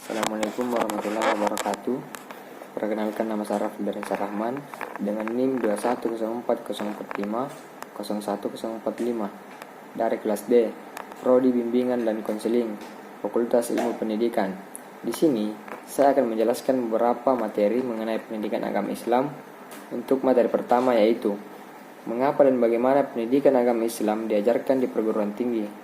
Assalamualaikum warahmatullahi wabarakatuh. Perkenalkan, nama saya Raffi dari Rahman dengan NIM 2104045 dari kelas D, Prodi Bimbingan dan Konseling, Fakultas Ilmu Pendidikan. Di sini saya akan menjelaskan beberapa materi mengenai pendidikan agama Islam. Untuk materi pertama yaitu mengapa dan bagaimana pendidikan agama Islam diajarkan di perguruan tinggi.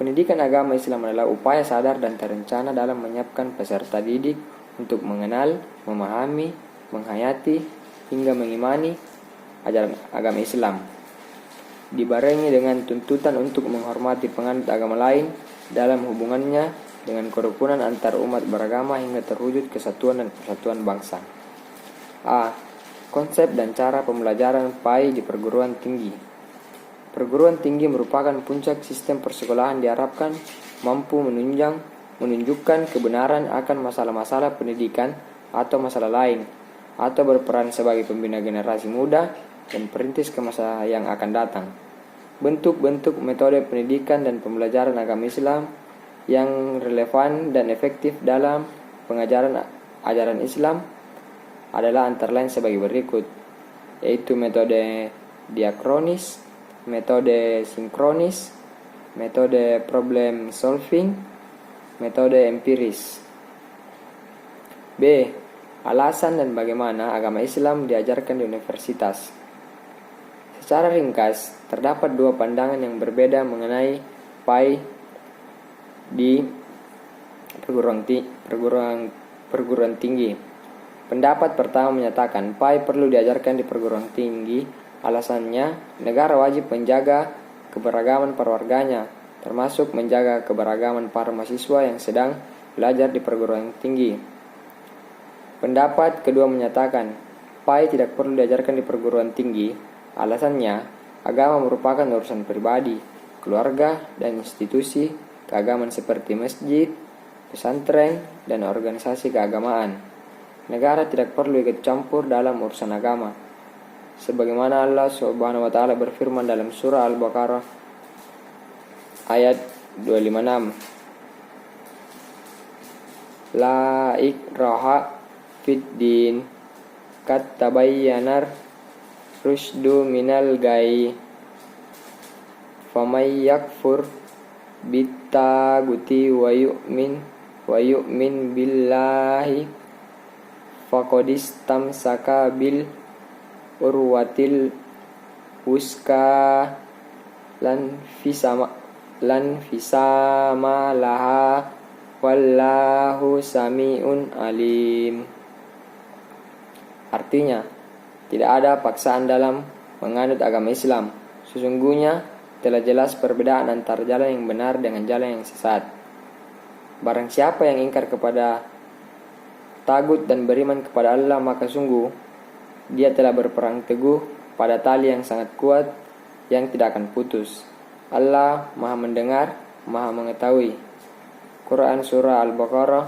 Pendidikan agama Islam adalah upaya sadar dan terencana dalam menyiapkan peserta didik untuk mengenal, memahami, menghayati, hingga mengimani ajaran agama Islam. Dibarengi dengan tuntutan untuk menghormati penganut agama lain dalam hubungannya dengan kerukunan antar umat beragama hingga terwujud kesatuan dan persatuan bangsa. A. Konsep dan cara pembelajaran PAI di perguruan tinggi. Perguruan tinggi merupakan puncak sistem persekolahan, diharapkan mampu menunjukkan kebenaran akan masalah-masalah pendidikan atau masalah lain, atau berperan sebagai pembina generasi muda dan perintis ke masa yang akan datang. Bentuk-bentuk metode pendidikan dan pembelajaran agama Islam yang relevan dan efektif dalam pengajaran ajaran Islam adalah antara lain sebagai berikut, yaitu metode diakronis, metode sinkronis, metode problem solving, metode empiris. B. Alasan dan bagaimana agama Islam diajarkan di universitas. Secara ringkas, terdapat dua pandangan yang berbeda mengenai PAI di perguruan tinggi. Pendapat pertama menyatakan PAI perlu diajarkan di perguruan tinggi. Alasannya, negara wajib menjaga keberagaman para warganya, termasuk menjaga keberagaman para mahasiswa yang sedang belajar di perguruan tinggi. Pendapat kedua menyatakan, PAI tidak perlu diajarkan di perguruan tinggi. Alasannya, agama merupakan urusan pribadi, keluarga, dan institusi keagamaan seperti masjid, pesantren, dan organisasi keagamaan. Negara tidak perlu ikut campur dalam urusan agama. Sebagaimana Allah Subhanahu wa taala berfirman dalam surah Al-Baqarah ayat 256. La ikraha fid din qad tabayyana rusydu minal ghayy famay yakfur bittaguti wa yu'min billahi faqad istamsaka bil urwatil wuska lan fisama laha wallahu sami'un alim. Artinya, tidak ada paksaan dalam menganut agama Islam. Sesungguhnya telah jelas perbedaan antara jalan yang benar dengan jalan yang sesat. Barang siapa yang ingkar kepada tagut dan beriman kepada Allah, maka sungguh dia telah berperang teguh pada tali yang sangat kuat yang tidak akan putus. Allah Maha mendengar, Maha mengetahui. Quran Surah Al-Baqarah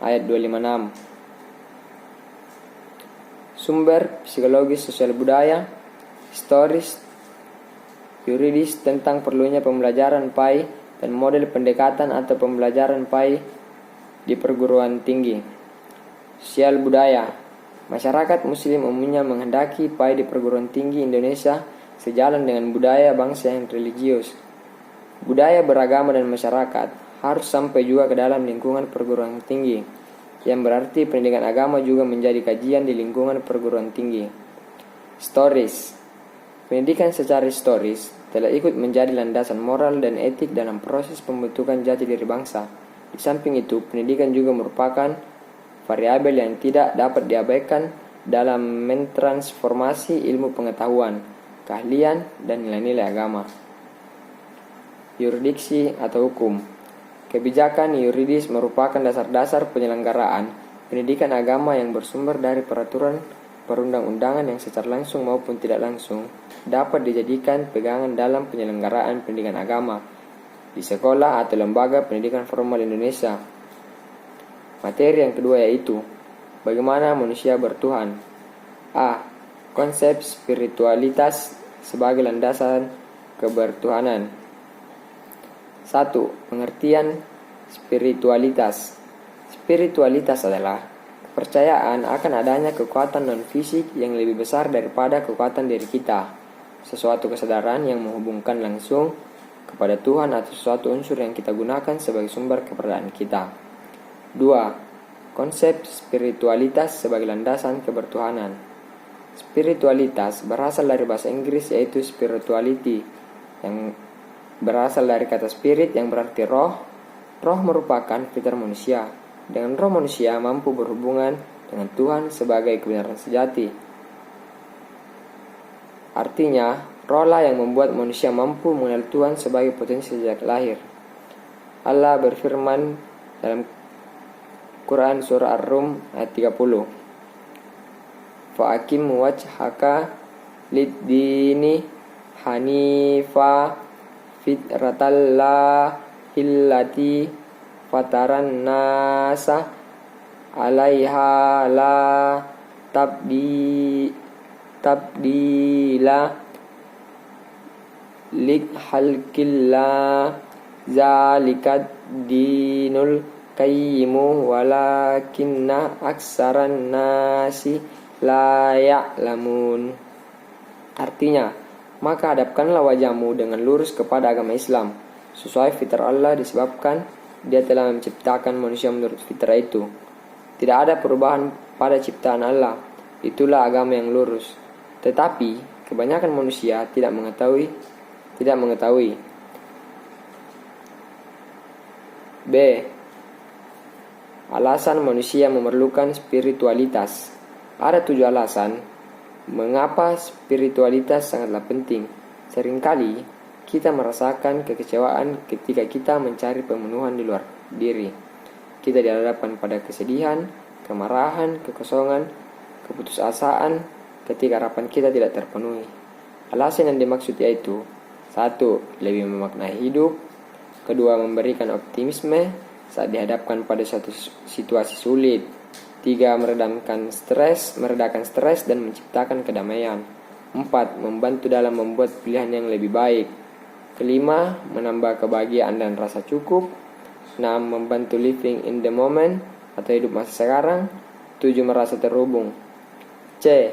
ayat 256. Sumber psikologis sosial budaya, historis, yuridis tentang perlunya pembelajaran PAI dan model pendekatan atau pembelajaran PAI di perguruan tinggi. Sosial budaya. Masyarakat muslim umumnya menghendaki PAI di perguruan tinggi Indonesia sejalan dengan budaya bangsa yang religius. Budaya beragama dan masyarakat harus sampai juga ke dalam lingkungan perguruan tinggi, yang berarti pendidikan agama juga menjadi kajian di lingkungan perguruan tinggi. Stories. Pendidikan secara historis telah ikut menjadi landasan moral dan etik dalam proses pembentukan jati diri bangsa. Di samping itu, pendidikan juga merupakan variabel yang tidak dapat diabaikan dalam mentransformasi ilmu pengetahuan, keahlian, dan nilai-nilai agama. Yuridiksi atau hukum. Kebijakan yuridis merupakan dasar-dasar penyelenggaraan pendidikan agama yang bersumber dari peraturan perundang-undangan yang secara langsung maupun tidak langsung dapat dijadikan pegangan dalam penyelenggaraan pendidikan agama di sekolah atau lembaga pendidikan formal Indonesia. Materi yang kedua yaitu bagaimana manusia bertuhan. A. Konsep spiritualitas sebagai landasan kebertuhanan. 1. Pengertian spiritualitas. Spiritualitas adalah kepercayaan akan adanya kekuatan non-fisik yang lebih besar daripada kekuatan diri kita. Sesuatu kesadaran yang menghubungkan langsung kepada Tuhan atau sesuatu unsur yang kita gunakan sebagai sumber keberadaan kita. 2. Konsep spiritualitas sebagai landasan kebertuhanan. Spiritualitas berasal dari bahasa Inggris yaitu spirituality, yang berasal dari kata spirit yang berarti roh. Roh merupakan fitrah manusia. Dengan roh manusia mampu berhubungan dengan Tuhan sebagai kebenaran sejati. Artinya, roh lah yang membuat manusia mampu mengenal Tuhan sebagai potensi sejak lahir. Allah berfirman dalam Quran surah Ar-Rum ayat 30. Fa'akim wajhaka lid-dini hanifa fitratallah fataran nasa alaiha la tabdila likhalqillah zalikad dinul qayyimu walakinna aksaran nasi la ya'lamun. Artinya, maka hadapkanlah wajahmu dengan lurus kepada agama Islam sesuai fitrah Allah, disebabkan Dia telah menciptakan manusia menurut fitrah itu. Tidak ada perubahan pada ciptaan Allah. Itulah agama yang lurus. Tetapi kebanyakan manusia tidak mengetahui. B. Alasan manusia memerlukan spiritualitas. Ada 7 alasan mengapa spiritualitas sangatlah penting. Seringkali kita merasakan kekecewaan ketika kita mencari pemenuhan di luar diri. Kita dihadapkan pada kesedihan, kemarahan, kekosongan, keputusasaan ketika harapan kita tidak terpenuhi. Alasan yang dimaksud yaitu 1. Lebih memaknai hidup. 2. Memberikan optimisme saat dihadapkan pada suatu situasi sulit. 3. Meredakan stres dan menciptakan kedamaian. 4. Membantu dalam membuat pilihan yang lebih baik. 5. Menambah kebahagiaan dan rasa cukup. 6. Membantu living in the moment atau hidup masa sekarang. 7. Merasa terhubung. C.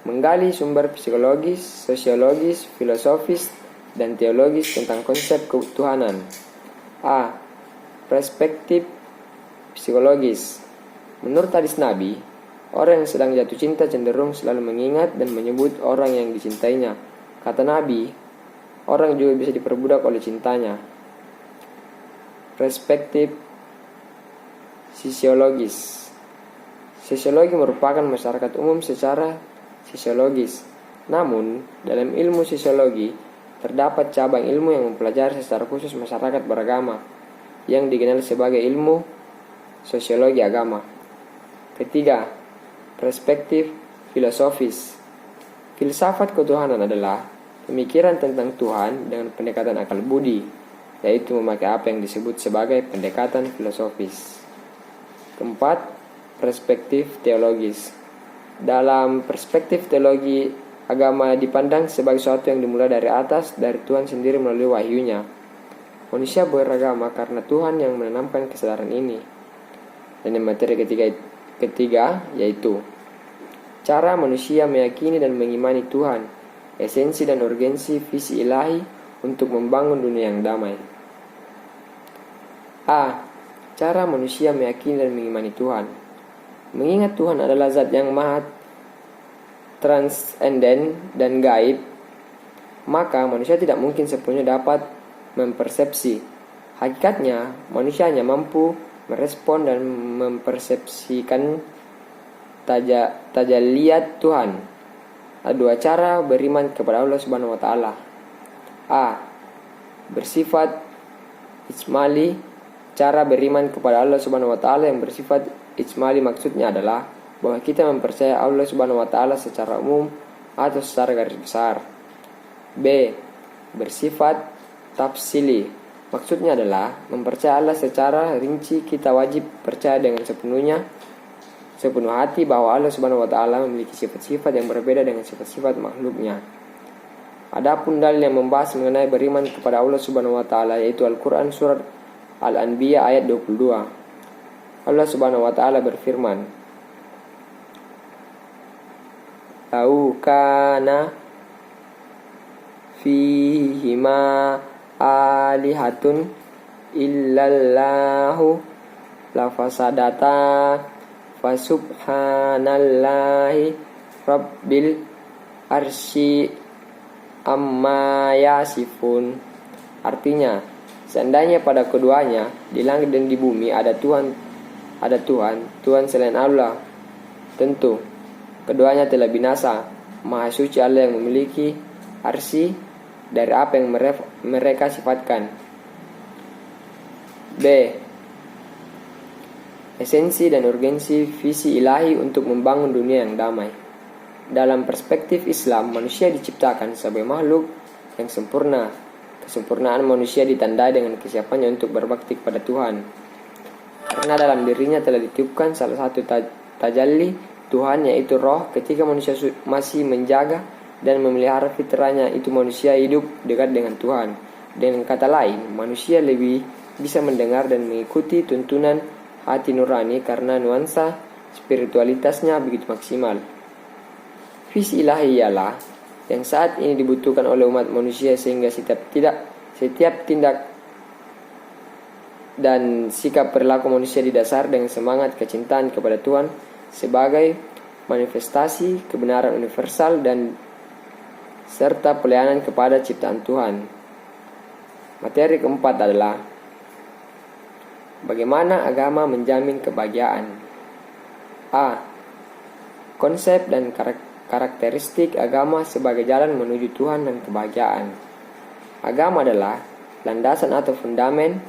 Menggali sumber psikologis, sosiologis, filosofis, dan teologis tentang konsep ketuhanan. A. Perspektif psikologis. Menurut hadis Nabi, orang yang sedang jatuh cinta cenderung selalu mengingat dan menyebut orang yang dicintainya. Kata Nabi, orang juga bisa diperbudak oleh cintanya. Perspektif sosiologis. Sosiologi merupakan masyarakat umum secara sosiologis. Namun, dalam ilmu sosiologi, terdapat cabang ilmu yang mempelajari secara khusus masyarakat beragama, yang dikenal sebagai ilmu sosiologi agama. Ketiga, perspektif filosofis. Filsafat ketuhanan adalah pemikiran tentang Tuhan dengan pendekatan akal budi, yaitu memakai apa yang disebut sebagai pendekatan filosofis. Keempat, perspektif teologis. Dalam perspektif teologi, agama dipandang sebagai sesuatu yang dimulai dari atas, dari Tuhan sendiri melalui wahyunya. Manusia beragama karena Tuhan yang menanamkan kesadaran ini. Dan yang materi ketiga yaitu cara manusia meyakini dan mengimani Tuhan, esensi dan urgensi visi ilahi untuk membangun dunia yang damai. A. Cara manusia meyakini dan mengimani Tuhan. Mengingat Tuhan adalah zat yang maha transenden dan gaib, maka manusia tidak mungkin sepenuhnya dapat mempersepsi. Hakikatnya, manusia hanya mampu merespon dan mempersepsikan tajaliat Tuhan. Ada 2 cara beriman kepada Allah Subhanahu wa taala. A. Bersifat ijmali. Cara beriman kepada Allah Subhanahu wa taala yang bersifat ijmali maksudnya adalah bahwa kita mempercayai Allah Subhanahu wa taala secara umum atau secara garis besar. B. Bersifat tafsili. Maksudnya adalah mempercayai Allah secara rinci. Kita wajib percaya dengan sepenuh hati bahwa Allah Subhanahu wa taala memiliki sifat-sifat yang berbeda dengan sifat-sifat makhluknya. Adapun dalil yang membahas mengenai beriman kepada Allah Subhanahu wa taala yaitu Al-Qur'an surat Al-Anbiya ayat 22. Allah Subhanahu wa taala berfirman, "Lau kana fihima alihatun illallahu lafasadata fasubhanallahi rabbil arsy amma yasifun." Artinya, seandainya pada keduanya di langit dan di bumi ada Tuhan selain Allah, tentu keduanya telah binasa. Maha suci Allah yang memiliki arsy dari apa yang mereka sifatkan. B. Esensi dan urgensi visi ilahi untuk membangun dunia yang damai. Dalam perspektif Islam, manusia diciptakan sebagai makhluk yang sempurna. Kesempurnaan manusia ditandai dengan kesiapannya untuk berbakti kepada Tuhan. Karena dalam dirinya telah ditiupkan salah satu tajalli Tuhan, yaitu roh. Ketika manusia masih menjaga dan memelihara fitrahnya, itu manusia hidup dekat dengan Tuhan. Dengan kata lain, manusia lebih bisa mendengar dan mengikuti tuntunan hati nurani karena nuansa spiritualitasnya begitu maksimal. Visi ilahi ialah yang saat ini dibutuhkan oleh umat manusia, sehingga setiap tindak dan sikap perilaku manusia didasar dengan semangat kecintaan kepada Tuhan sebagai manifestasi kebenaran universal dan serta pelayanan kepada ciptaan Tuhan. Materi keempat adalah bagaimana agama menjamin kebahagiaan. A. Konsep dan karakteristik agama sebagai jalan menuju Tuhan dan kebahagiaan. Agama adalah landasan atau fundamen,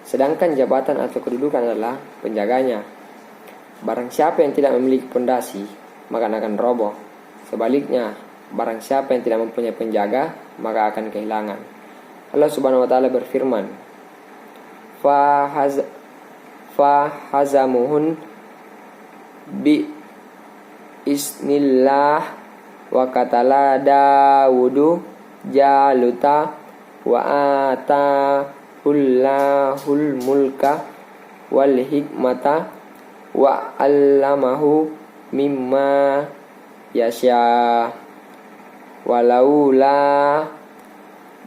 sedangkan jabatan atau kedudukan adalah penjaganya. Barang siapa yang tidak memiliki pondasi, maka akan roboh. Sebaliknya, barang siapa yang tidak mempunyai penjaga, maka akan kehilangan. Allah Subhanahu wa taala berfirman, Fahazamuhun bi isnillah wa qatala Dawudu Jaluta wa atahullahul mulka wal hikmata wa 'allamahu mimma yasha walaula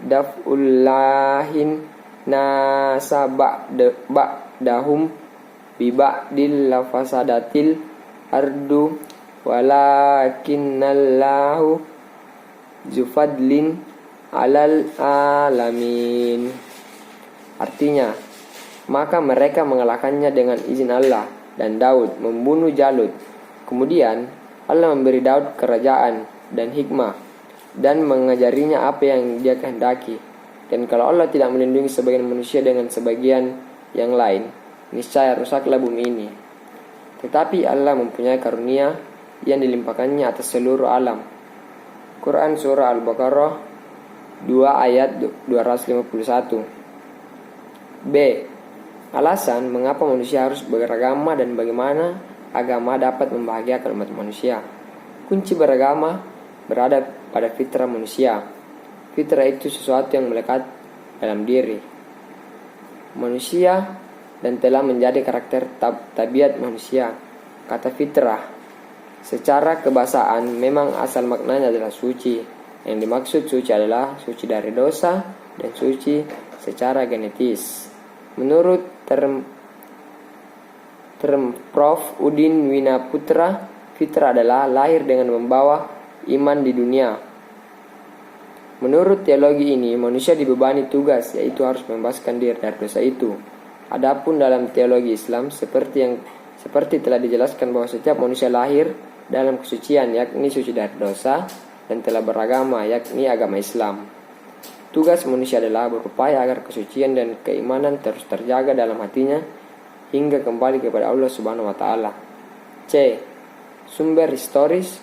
daf'ullahin nasa ba'dahum biba'dil lafasadatil ardu walakinnallahu zufadlin alal alamin. Artinya, maka mereka mengalahkannya dengan izin Allah, dan Daud membunuh Jalut. Kemudian Allah memberi Daud kerajaan dan hikmah dan mengajarinya apa yang dia kehendaki. Dan kalau Allah tidak melindungi sebagian manusia dengan sebagian yang lain, niscaya rusaklah bumi ini. Tetapi Allah mempunyai karunia yang dilimpahkannya atas seluruh alam. Quran Surah Al-Baqarah 2 ayat 251. B. Alasan mengapa manusia harus beragama dan bagaimana agama dapat membahagiakan umat manusia. Kunci beragama berada pada fitrah manusia. Fitrah itu sesuatu yang melekat dalam diri manusia dan telah menjadi karakter tabiat manusia. Kata fitrah secara kebahasaan memang asal maknanya adalah suci. Yang dimaksud suci adalah suci dari dosa dan suci secara genetis. Menurut term Prof. Udin Winaputra, fitrah adalah lahir dengan membawa iman di dunia. Menurut teologi ini, manusia dibebani tugas, yaitu harus membebaskan diri dari dosa itu. Adapun dalam teologi Islam, seperti telah dijelaskan bahwa setiap manusia lahir dalam kesucian, yakni suci dari dosa, dan telah beragama, yakni agama Islam. Tugas manusia adalah berupaya agar kesucian dan keimanan terus terjaga dalam hatinya hingga kembali kepada Allah Subhanahu wa taala. C. Sumber historis,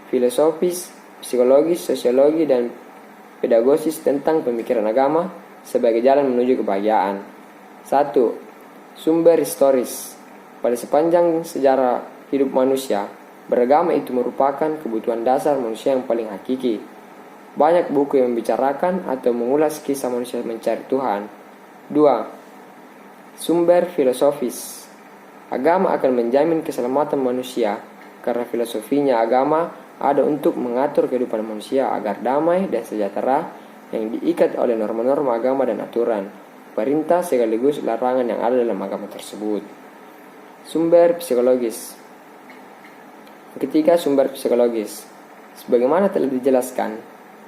filosofis, psikologis, sosiologi, dan pedagogis tentang pemikiran agama sebagai jalan menuju kebahagiaan. 1. Sumber historis. Pada sepanjang sejarah hidup manusia, beragama itu merupakan kebutuhan dasar manusia yang paling hakiki. Banyak buku yang membicarakan atau mengulas kisah manusia mencari Tuhan. 2. Sumber filosofis. Agama akan menjamin keselamatan manusia karena filosofinya agama ada untuk mengatur kehidupan manusia agar damai dan sejahtera yang diikat oleh norma-norma agama dan aturan, perintah sekaligus larangan yang ada dalam agama tersebut. Sumber psikologis. Ketiga, sumber psikologis. Sebagaimana telah dijelaskan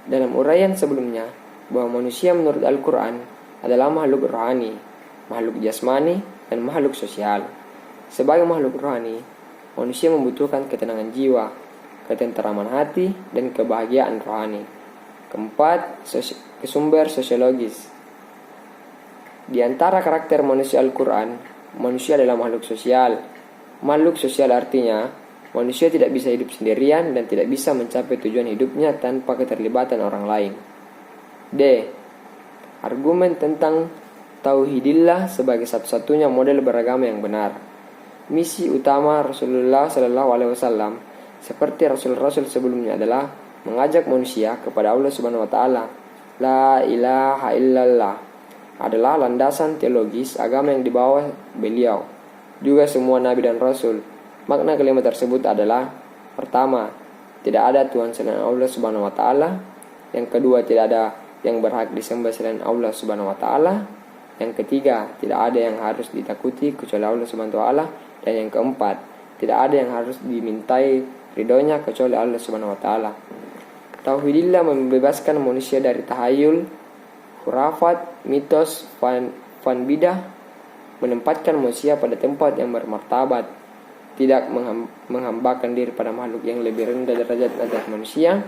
dalam uraian sebelumnya bahwa manusia menurut Al-Quran adalah makhluk rohani, makhluk jasmani, dan makhluk sosial. Sebagai makhluk rohani, manusia membutuhkan ketenangan jiwa, ketenteraman hati, dan kebahagiaan rohani. Keempat, sumber sosiologis. Di antara karakter manusia Al-Quran, manusia adalah makhluk sosial. Makhluk sosial artinya, manusia tidak bisa hidup sendirian dan tidak bisa mencapai tujuan hidupnya tanpa keterlibatan orang lain. D. Argumen tentang tauhidillah sebagai satu-satunya model beragama yang benar. Misi utama Rasulullah SAW seperti rasul-rasul sebelumnya adalah mengajak manusia kepada Allah Subhanahu wa taala. La ilaha illallah adalah landasan teologis agama yang dibawa beliau. Juga semua nabi dan rasul. Makna kalimat tersebut adalah: pertama, tidak ada Tuhan selain Allah Subhanahu wa taala. Yang kedua, tidak ada yang berhak disembah selain Allah Subhanahu wa taala. Yang ketiga, tidak ada yang harus ditakuti kecuali Allah Subhanahu wa taala. Dan yang keempat, tidak ada yang harus dimintai ridhonya kecuali Allah Subhanahu wa taala. Tauhidillah membebaskan manusia dari tahayul, khurafat, mitos, fanbidah, menempatkan manusia pada tempat yang bermartabat, tidak menghambakan diri pada makhluk yang lebih rendah derajat atas manusia.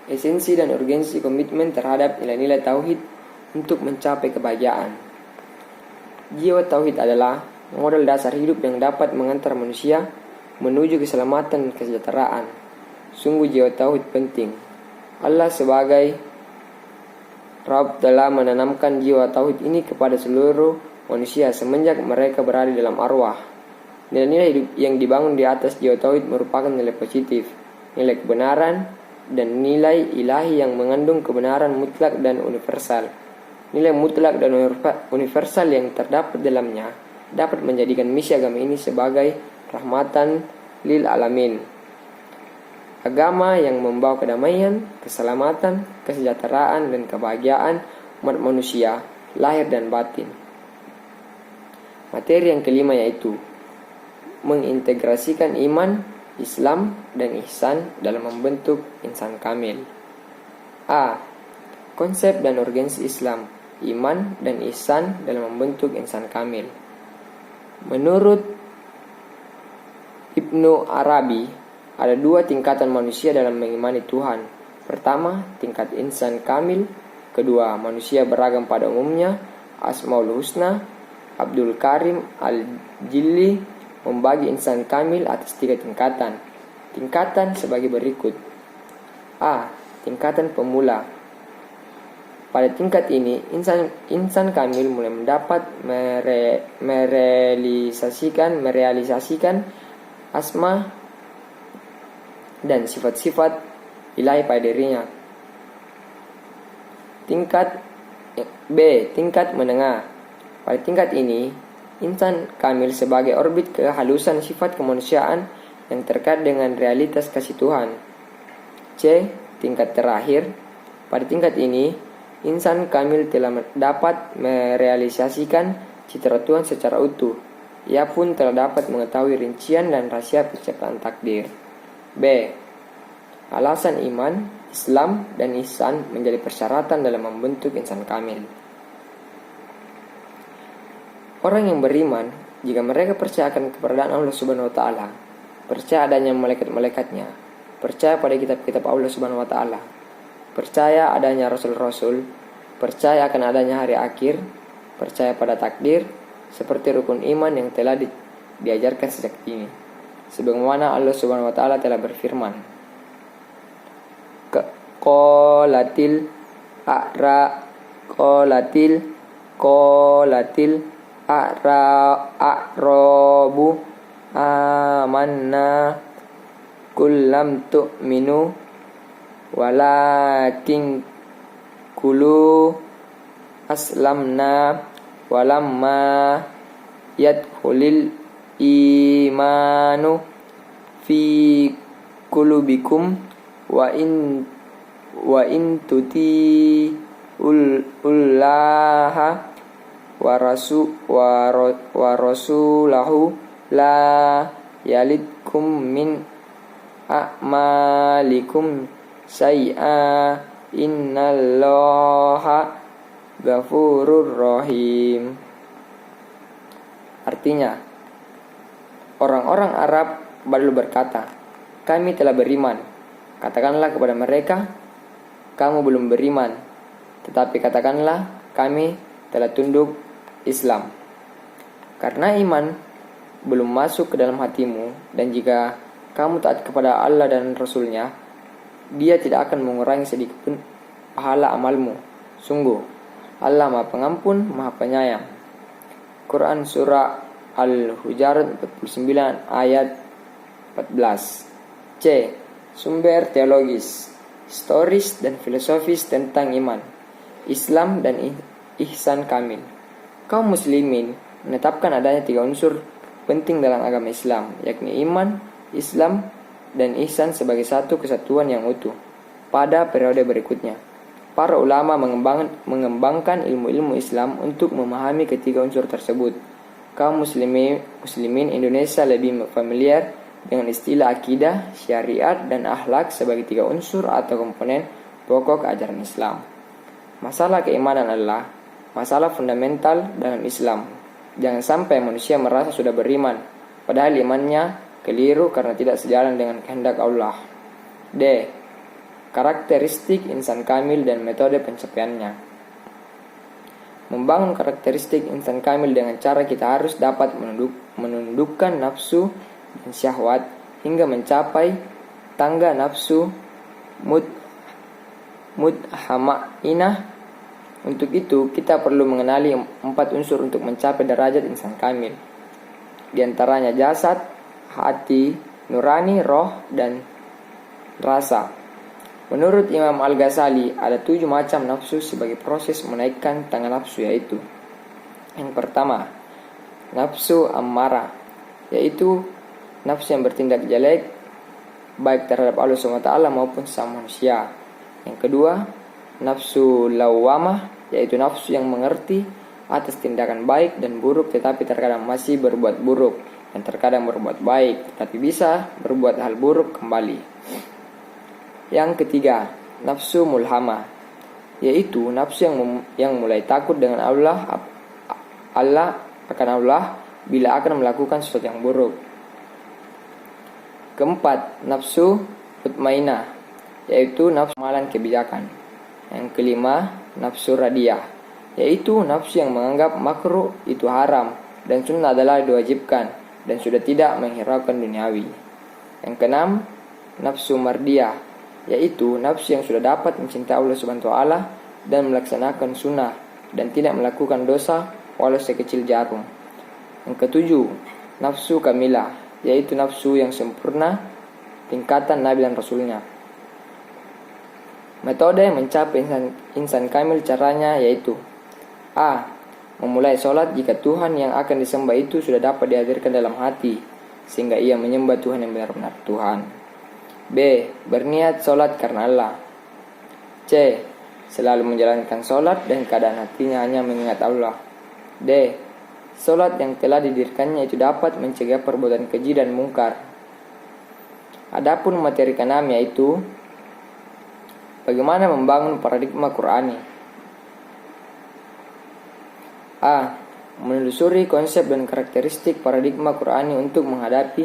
Esensi dan urgensi komitmen terhadap nilai-nilai tauhid untuk mencapai kebahagiaan. Jiwa tauhid adalah modal dasar hidup yang dapat mengantar manusia menuju keselamatan dan kesejahteraan. Sungguh jiwa tauhid penting. Allah sebagai Rabb telah menanamkan jiwa tauhid ini kepada seluruh manusia semenjak mereka berada dalam arwah. Nilai-nilai hidup yang dibangun di atas jiwa tauhid merupakan nilai positif, nilai kebenaran, dan nilai ilahi yang mengandung kebenaran mutlak dan universal. Nilai mutlak dan universal yang terdapat dalamnya dapat menjadikan misi agama ini sebagai rahmatan lil alamin. Agama yang membawa kedamaian, keselamatan, kesejahteraan, dan kebahagiaan umat manusia, lahir dan batin. Materi yang kelima yaitu mengintegrasikan iman, Islam, dan ihsan dalam membentuk insan kamil. A. Konsep dan urgensi Islam, iman, dan ihsan dalam membentuk insan kamil. Menurut Ibnu Arabi, ada dua tingkatan manusia dalam mengimani Tuhan. Pertama, tingkat insan kamil. Kedua, manusia beragam pada umumnya. Asmaul Husna, Abdul Karim Al-Jilli membagi insan kamil atas tiga tingkatan. Tingkatan sebagai berikut. A. Tingkatan pemula. Pada tingkat ini, insan kamil mulai mendapat merealisasikan asma dan sifat-sifat ilahi pada dirinya. Tingkat B. Tingkat menengah. Pada tingkat ini, insan kamil sebagai orbit kehalusan sifat kemanusiaan yang terkait dengan realitas kasih Tuhan. C. Tingkat terakhir. Pada tingkat ini, insan kamil telah dapat merealisasikan citra Tuhan secara utuh. Ia pun telah dapat mengetahui rincian dan rahasia penciptaan takdir. B. Alasan iman, Islam, dan ihsan menjadi persyaratan dalam membentuk insan kamil. Orang yang beriman, jika mereka percaya akan keberadaan Allah Subhanahu wa taala, percaya adanya malaikat-malaikatnya, percaya pada kitab-kitab Allah Subhanahu wa taala, percaya adanya rasul-rasul, percaya akan adanya hari akhir, percaya pada takdir, seperti rukun iman yang telah diajarkan sejak dini. Sebagaimana Allah Subhanahu wa taala telah berfirman, qolatil a'rabu amanna kullam tu'minu walakin kulu aslamna walamma yadkhulil imanu fi qulubikum wa in tuti ullaha wa rasulahu la yalidkum min a'malikum syai'a innallaha ghafurur rahim. Artinya, orang-orang Arab lalu berkata, kami telah beriman. Katakanlah kepada mereka, kamu belum beriman. Tetapi katakanlah, kami telah tunduk Islam. Karena iman belum masuk ke dalam hatimu, dan jika kamu taat kepada Allah dan Rasul-Nya, Dia tidak akan mengurangi sedikit pun pahala amalmu. Sungguh, Allah Maha Pengampun, Maha Penyayang. Quran Surah Al-Hujurat 49 ayat 14. C. Sumber teologis, historis dan filosofis tentang iman, Islam dan ihsan kamil. Kaum muslimin menetapkan adanya 3 unsur penting dalam agama Islam, yakni iman, Islam, dan ihsan sebagai satu kesatuan yang utuh. Pada periode berikutnya, para ulama mengembangkan ilmu-ilmu Islam untuk memahami ketiga unsur tersebut. Kaum muslimin Indonesia lebih familiar dengan istilah akidah, syariat, dan akhlak sebagai 3 unsur atau komponen pokok ajaran Islam. Masalah keimanan adalah masalah fundamental dalam Islam. Jangan sampai manusia merasa sudah beriman, padahal imannya keliru karena tidak sejalan dengan kehendak Allah. D. Karakteristik insan kamil dan metode pencapaiannya. Membangun karakteristik insan kamil dengan cara kita harus dapat menundukkan nafsu dan syahwat hingga mencapai tangga nafsu mutmainnah. Untuk itu, kita perlu mengenali 4 unsur untuk mencapai derajat insan kamil. Di antaranya jasad, hati, nurani, roh, dan rasa. Menurut Imam Al-Ghazali, ada 7 macam nafsu sebagai proses menaikkan tangga nafsu, yaitu: yang pertama, nafsu ammarah, yaitu nafsu yang bertindak jelek baik terhadap Allah SWT maupun sesama manusia. Yang kedua, nafsu lawamah, yaitu nafsu yang mengerti atas tindakan baik dan buruk tetapi terkadang masih berbuat buruk, dan terkadang berbuat baik tetapi bisa berbuat hal buruk kembali. Yang ketiga, nafsu mulhamah, yaitu nafsu yang mulai takut dengan Allah bila akan melakukan sesuatu yang buruk. Keempat, nafsu mutmainnah, yaitu nafsu amalan kebijakan. Yang kelima, nafsu radiyah, yaitu nafsu yang menganggap makruh itu haram dan sunnah adalah diwajibkan dan sudah tidak menghiraukan duniawi. Yang keenam, nafsu mardiyah, yaitu nafsu yang sudah dapat mencintai Allah Subhanahu wa taala dan melaksanakan sunnah dan tidak melakukan dosa walau sekecil jarum. Yang ketujuh, nafsu kamilah, yaitu nafsu yang sempurna tingkatan Nabi dan Rasulnya. Metode mencapai insan kamil caranya yaitu: A. Memulai sholat jika Tuhan yang akan disembah itu sudah dapat dihadirkan dalam hati, sehingga ia menyembah Tuhan yang benar-benar Tuhan. B. Berniat sholat karena Allah. C. Selalu menjalankan sholat dan keadaan hatinya hanya mengingat Allah. D. Sholat yang telah didirikannya itu dapat mencegah perbuatan keji dan mungkar. Adapun materi keenam yaitu bagaimana membangun paradigma Qur'ani. A. Menelusuri konsep dan karakteristik paradigma Qur'ani untuk menghadapi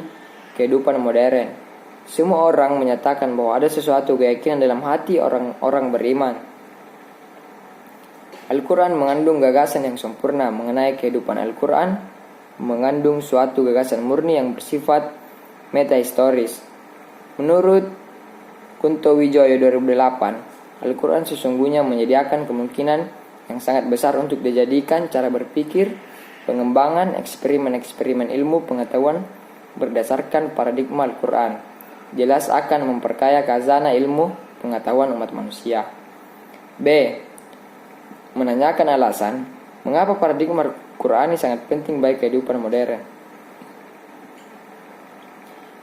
kehidupan modern. Semua orang menyatakan bahwa ada sesuatu keyakinan dalam hati orang-orang beriman. Al-Quran mengandung gagasan yang sempurna mengenai kehidupan. Al-Quran mengandung suatu gagasan murni yang bersifat metahistoris. Menurut Kunto Wijoyo 2008, Al-Quran sesungguhnya menyediakan kemungkinan yang sangat besar untuk dijadikan cara berpikir, pengembangan eksperimen-eksperimen ilmu pengetahuan berdasarkan paradigma Al-Quran. Jelas akan memperkaya khazanah ilmu pengetahuan umat manusia. B. Menanyakan alasan mengapa paradigma Qur'ani sangat penting bagi kehidupan modern.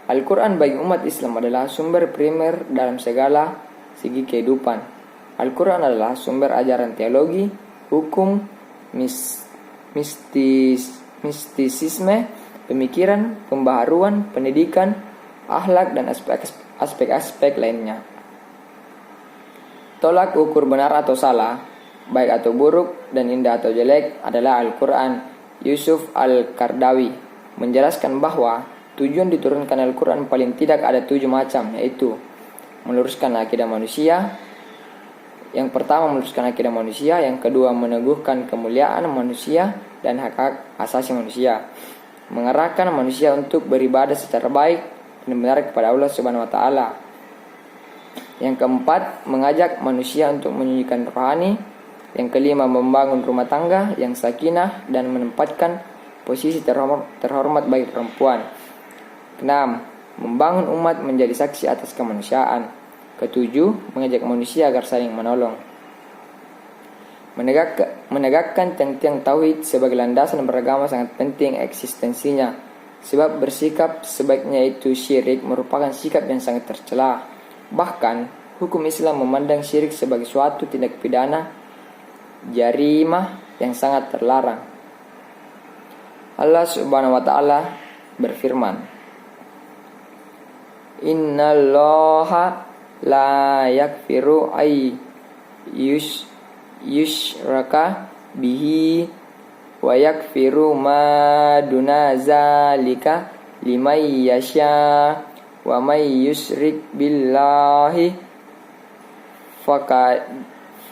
Al-Quran bagi umat Islam adalah sumber primer dalam segala segi kehidupan. Al-Quran adalah sumber ajaran teologi, hukum, mistisisme, pemikiran, pembaharuan, pendidikan, akhlak, dan aspek-aspek lainnya. Tolak ukur benar atau salah, baik atau buruk, dan indah atau jelek adalah Al-Quran. Yusuf Al-Qardawi menjelaskan bahwa tujuan diturunkan Al-Quran paling tidak ada 7 macam, yaitu meluruskan akidah manusia. Yang pertama meluruskan akidah manusia, yang kedua meneguhkan kemuliaan manusia dan hak-hak asasi manusia, mengarahkan manusia untuk beribadah secara baik dan benar kepada Allah Subhanahu wa taala. Yang keempat, mengajak manusia untuk menyucikan rohani. Yang kelima, membangun rumah tangga yang sakinah dan menempatkan posisi terhormat bagi perempuan. Keenam, membangun umat menjadi saksi atas kemanusiaan. Ketujuh, mengajak manusia agar saling menolong. Menegakkan tiang-tiang tauhid sebagai landasan beragama sangat penting eksistensinya, sebab bersikap sebaiknya itu syirik merupakan sikap yang sangat tercela. Bahkan, hukum Islam memandang syirik sebagai suatu tindak pidana jarimah yang sangat terlarang. Allah Subhanahu wa taala berfirman, "Innallaha la yakfiru ay yushraka bihi wa yakfiru ma duna zalika liman yasha wa may yusyrik billahi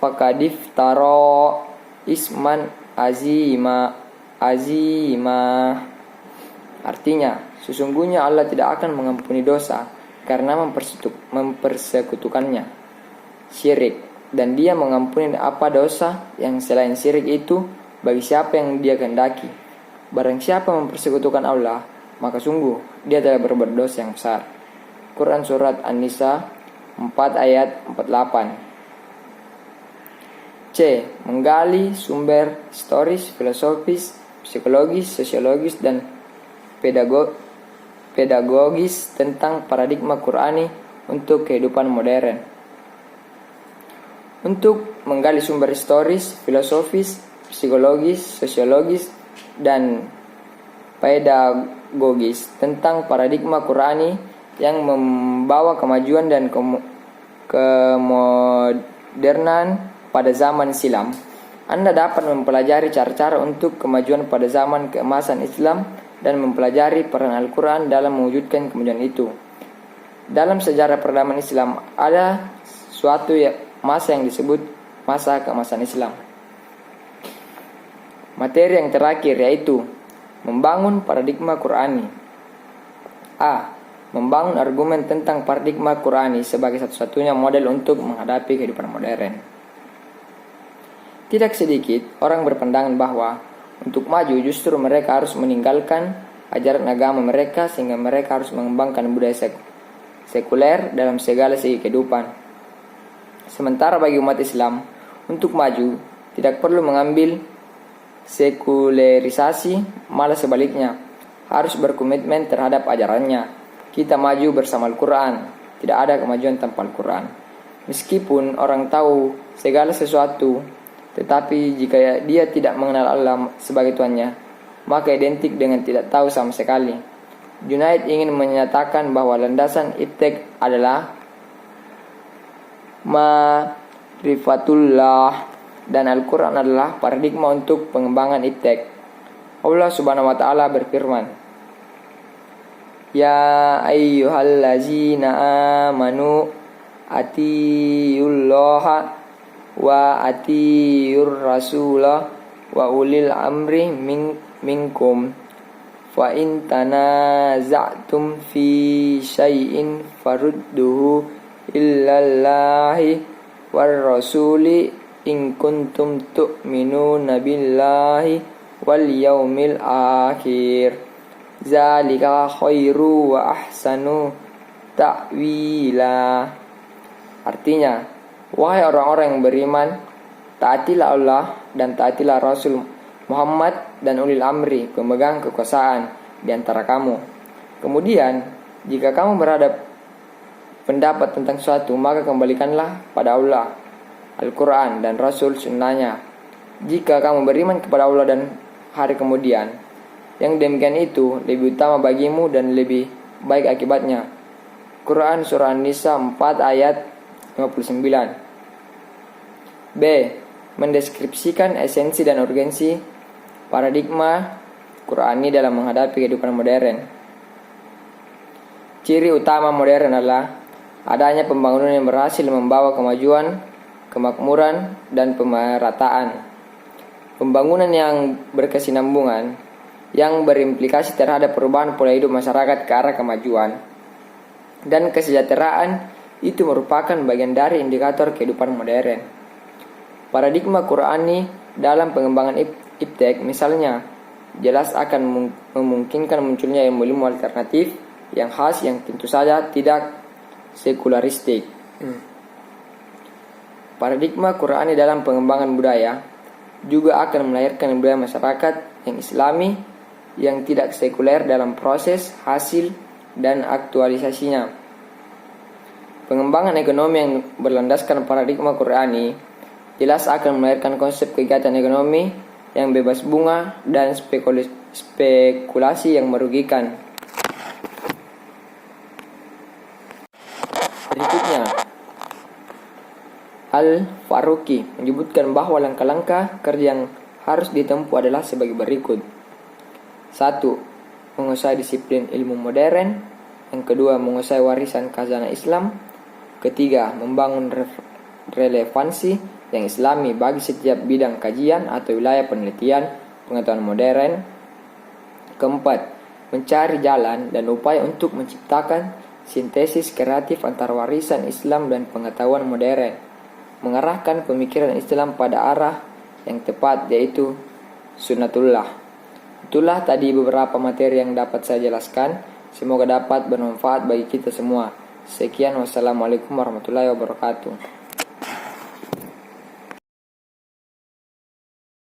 fakadiftara isman azima. Artinya, sesungguhnya Allah tidak akan mengampuni dosa karena mempersekutukannya syirik, dan Dia mengampuni apa dosa yang selain syirik itu bagi siapa yang Dia kehendaki. Barang siapa mempersekutukan Allah, maka sungguh dia telah berbuat dosa yang besar. Quran Surat An-Nisa 4 ayat 48. C. Menggali sumber historis, filosofis, psikologis, sosiologis, dan pedagogis tentang paradigma Qur'ani untuk kehidupan modern. Untuk menggali sumber historis, filosofis, psikologis, sosiologis, dan pedagogis tentang paradigma Qur'ani yang membawa kemajuan dan kemodernan pada zaman Islam, Anda dapat mempelajari cara-cara untuk kemajuan pada zaman keemasan Islam dan mempelajari peran Al-Quran dalam mewujudkan kemajuan itu. Dalam sejarah peradaban Islam ada suatu masa yang disebut masa keemasan Islam. Materi yang terakhir yaitu membangun paradigma Qur'ani. A. Membangun argumen tentang paradigma Qur'ani sebagai satu-satunya model untuk menghadapi kehidupan modern. Tidak sedikit orang berpandangan bahwa untuk maju justru mereka harus meninggalkan ajaran agama mereka sehingga mereka harus mengembangkan budaya sekuler dalam segala segi kehidupan. Sementara bagi umat Islam, untuk maju tidak perlu mengambil sekulerisasi, malah sebaliknya harus berkomitmen terhadap ajarannya. Kita maju bersama Al-Quran, tidak ada kemajuan tanpa Al-Quran. Meskipun orang tahu segala sesuatu, tetapi jika dia tidak mengenal Allah sebagai Tuhannya, maka identik dengan tidak tahu sama sekali. Junaid ingin menyatakan bahwa landasan iptek adalah ma'rifatullah dan Al-Quran adalah paradigma untuk pengembangan iptek. Allah Subhanahu wa taala berfirman, Ya ayyuhallazina amanu atiyullaha wa atiyur rasulah wa ulil amri minkum fa in tanaza'tum fi syai'in farudduhu illallahi war rasuli in kuntum tu'minuna billahi wal yaumil akhir zalika khairu wa ahsanu ta'wila. Artinya, wahai orang-orang yang beriman, taatilah Allah dan taatilah Rasul Muhammad dan ulil amri, pemegang kekuasaan di antara kamu. Kemudian, jika kamu berada pendapat tentang suatu, maka kembalikanlah pada Allah, Al-Quran dan Rasul sunnahnya. Jika kamu beriman kepada Allah dan hari kemudian, yang demikian itu lebih utama bagimu dan lebih baik akibatnya. Quran Surah An-Nisa 4 ayat 59. B. Mendeskripsikan esensi dan urgensi paradigma Qurani dalam menghadapi kehidupan modern. Ciri utama modern adalah adanya pembangunan yang berhasil membawa kemajuan, kemakmuran, dan pemerataan. Pembangunan yang berkesinambungan yang berimplikasi terhadap perubahan pola hidup masyarakat ke arah kemajuan dan kesejahteraan itu merupakan bagian dari indikator kehidupan modern. Paradigma Qurani dalam pengembangan iptek misalnya jelas akan memungkinkan munculnya ilmu-ilmu alternatif yang khas yang tentu saja tidak sekularistik. Paradigma Qurani dalam pengembangan budaya juga akan melahirkan budaya masyarakat yang islami yang tidak sekuler dalam proses, hasil, dan aktualisasinya. Pengembangan ekonomi yang berlandaskan paradigma Qurani jelas akan melahirkan konsep kegiatan ekonomi yang bebas bunga dan spekulasi yang merugikan. Berikutnya, Al-Faruqi menyebutkan bahwa langkah-langkah kerja yang harus ditempuh adalah sebagai berikut. 1. Menguasai disiplin ilmu modern. Yang kedua, menguasai warisan khazanah Islam. Ketiga, membangun relevansi yang islami bagi setiap bidang kajian atau wilayah penelitian pengetahuan modern. Keempat, mencari jalan dan upaya untuk menciptakan sintesis kreatif antara warisan Islam dan pengetahuan modern, mengarahkan pemikiran Islam pada arah yang tepat, yaitu sunnatullah. Itulah tadi beberapa materi yang dapat saya jelaskan. Semoga dapat bermanfaat bagi kita semua. Sekian, wassalamualaikum warahmatullahi wabarakatuh.